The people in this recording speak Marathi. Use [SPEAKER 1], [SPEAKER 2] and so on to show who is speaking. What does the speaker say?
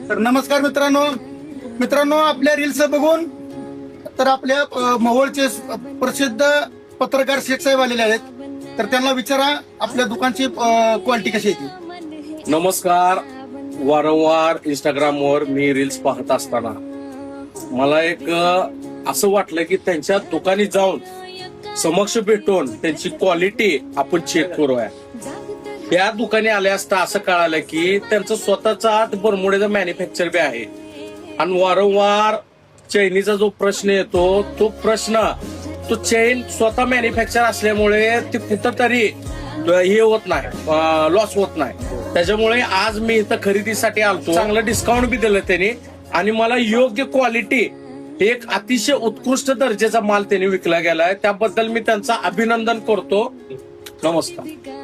[SPEAKER 1] तर नमस्कार मित्रांनो आपल्या रील्स बघून तर आपल्या मोहोळचे प्रसिद्ध पत्रकार शेख साहेब आलेले आहेत. तर त्यांना विचारा आपल्या दुकानची क्वालिटी कशी आहे.
[SPEAKER 2] नमस्कार. वारंवार इंस्टाग्रामवर मी रील्स पाहत असताना मला एक असं वाटलं की त्यांच्या दुकानी जाऊन समक्ष भेटून त्यांची क्वालिटी आपण चेक करूया. त्या दुकानी आले असता असं कळालं की त्यांचं स्वतःचा बरमुडेचं मॅन्युफॅक्चर बी आहे आणि वारंवार चैनीचा जो प्रश्न येतो तो चैन स्वतः मॅन्युफॅक्चर असल्यामुळे ते कुठंतरी हे होत नाही, लॉस होत नाही. त्याच्यामुळे आज मी इथं खरेदीसाठी आलतो. चांगलं डिस्काउंट बी दिलं त्यांनी आणि मला योग्य क्वालिटी एक अतिशय उत्कृष्ट दर्जाचा माल त्यांनी विकला गेलाय. त्याबद्दल मी त्यांचं अभिनंदन करतो. नमस्कार.